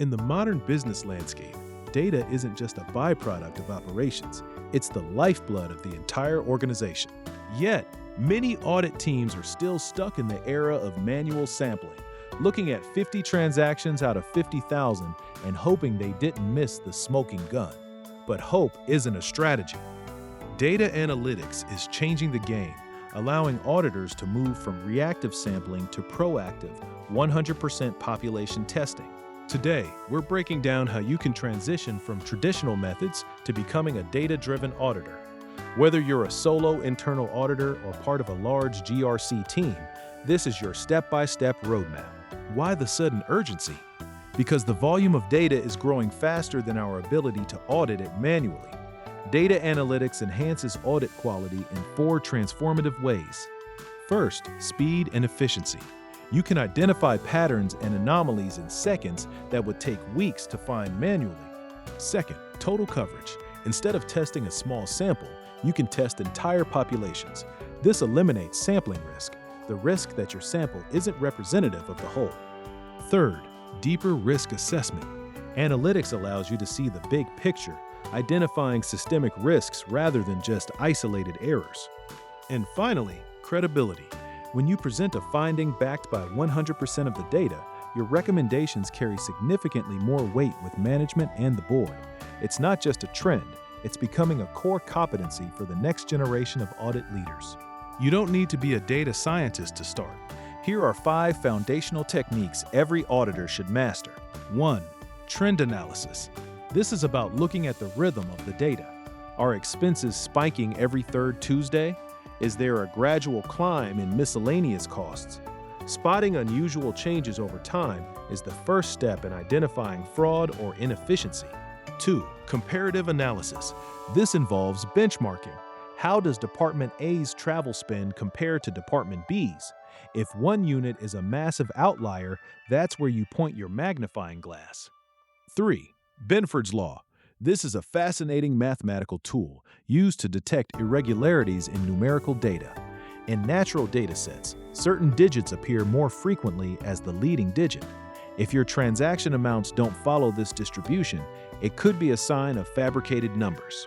In the modern business landscape, data isn't just a byproduct of operations, it's the lifeblood of the entire organization. Yet, many audit teams are still stuck in the era of manual sampling, looking at 50 transactions out of 50,000 and hoping they didn't miss the smoking gun. But hope isn't a strategy. Data analytics is changing the game, allowing auditors to move from reactive sampling to proactive, 100% population testing. Today, we're breaking down how you can transition from traditional methods to becoming a data-driven auditor. Whether you're a solo internal auditor or part of a large GRC team, this is your step-by-step roadmap. Why the sudden urgency? Because the volume of data is growing faster than our ability to audit it manually. Data analytics enhances audit quality in 4 transformative ways. First, speed and efficiency. You can identify patterns and anomalies in seconds that would take weeks to find manually. Second, total coverage. Instead of testing a small sample, you can test entire populations. This eliminates sampling risk, the risk that your sample isn't representative of the whole. Third, deeper risk assessment. Analytics allows you to see the big picture, identifying systemic risks rather than just isolated errors. And finally, credibility. When you present a finding backed by 100% of the data, your recommendations carry significantly more weight with management and the board. It's not just a trend, it's becoming a core competency for the next generation of audit leaders. You don't need to be a data scientist to start. Here are 5 foundational techniques every auditor should master. 1. Trend analysis. This is about looking at the rhythm of the data. Are expenses spiking every third Tuesday? Is there a gradual climb in miscellaneous costs? Spotting unusual changes over time is the first step in identifying fraud or inefficiency. 2. Comparative analysis. This involves benchmarking. How does Department A's travel spend compare to Department B's? If one unit is a massive outlier, that's where you point your magnifying glass. 3. Benford's Law. This is a fascinating mathematical tool used to detect irregularities in numerical data. In natural data sets, certain digits appear more frequently as the leading digit. If your transaction amounts don't follow this distribution, it could be a sign of fabricated numbers.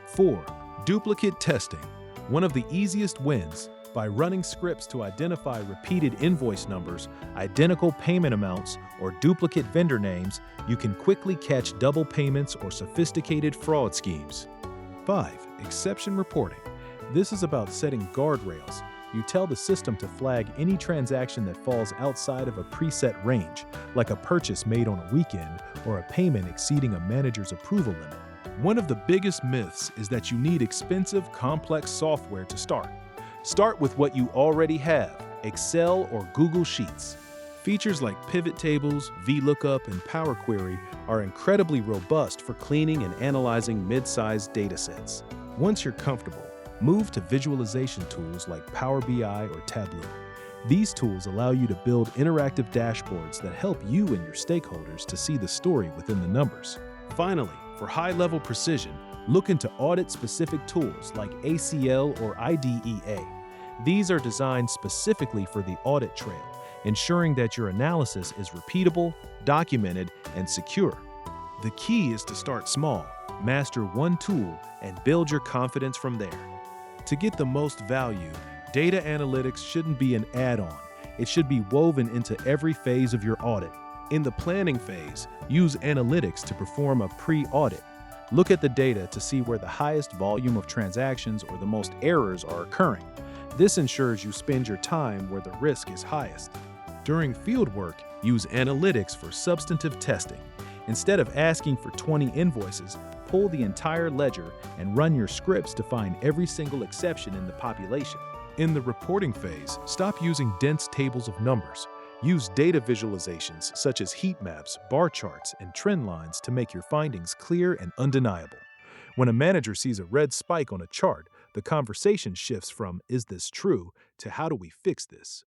4. Duplicate testing. One of the easiest wins. By running scripts to identify repeated invoice numbers, identical payment amounts, or duplicate vendor names, you can quickly catch double payments or sophisticated fraud schemes. 5. Exception reporting. This is about setting guardrails. You tell the system to flag any transaction that falls outside of a preset range, like a purchase made on a weekend or a payment exceeding a manager's approval limit. One of the biggest myths is that you need expensive, complex software to start. Start with what you already have, Excel or Google Sheets. Features like pivot tables, VLOOKUP, and Power Query are incredibly robust for cleaning and analyzing mid-sized datasets. Once you're comfortable, move to visualization tools like Power BI or Tableau. These tools allow you to build interactive dashboards that help you and your stakeholders to see the story within the numbers. Finally, for high-level precision, look into audit-specific tools like ACL or IDEA. These are designed specifically for the audit trail, ensuring that your analysis is repeatable, documented, and secure. The key is to start small, master one tool, and build your confidence from there. To get the most value, data analytics shouldn't be an add-on. It should be woven into every phase of your audit. In the planning phase, use analytics to perform a pre-audit. Look at the data to see where the highest volume of transactions or the most errors are occurring. This ensures you spend your time where the risk is highest. During fieldwork, use analytics for substantive testing. Instead of asking for 20 invoices, pull the entire ledger and run your scripts to find every single exception in the population. In the reporting phase, stop using dense tables of numbers. Use data visualizations such as heat maps, bar charts, and trend lines to make your findings clear and undeniable. When a manager sees a red spike on a chart, the conversation shifts from "is this true?" to "how do we fix this?"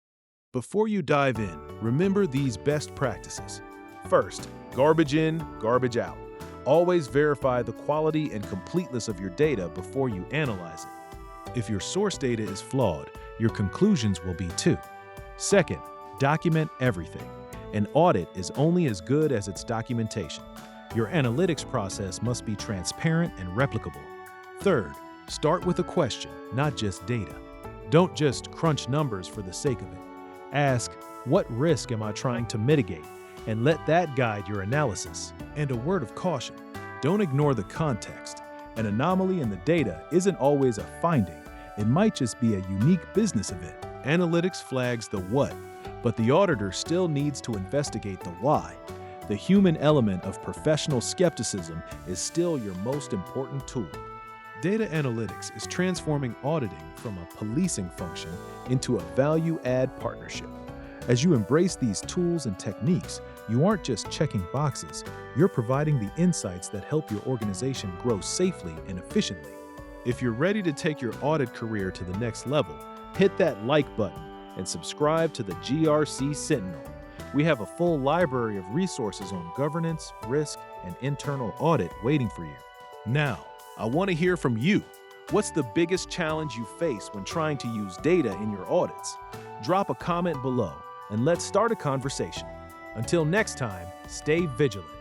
Before you dive in, remember these best practices. First, garbage in, garbage out. Always verify the quality and completeness of your data before you analyze it. If your source data is flawed, your conclusions will be too. Second, document everything. An audit is only as good as its documentation. Your analytics process must be transparent and replicable. Third, start with a question, not just data. Don't just crunch numbers for the sake of it. Ask, what risk am I trying to mitigate? And let that guide your analysis. And a word of caution, don't ignore the context. An anomaly in the data isn't always a finding. It might just be a unique business event. Analytics flags the what, but the auditor still needs to investigate the why. The human element of professional skepticism is still your most important tool. Data analytics is transforming auditing from a policing function into a value-add partnership. As you embrace these tools and techniques, you aren't just checking boxes, you're providing the insights that help your organization grow safely and efficiently. If you're ready to take your audit career to the next level, hit that like button and subscribe to the GRC Sentinel. We have a full library of resources on governance, risk, and internal audit waiting for you. Now, I want to hear from you. What's the biggest challenge you face when trying to use data in your audits? Drop a comment below and let's start a conversation. Until next time, stay vigilant.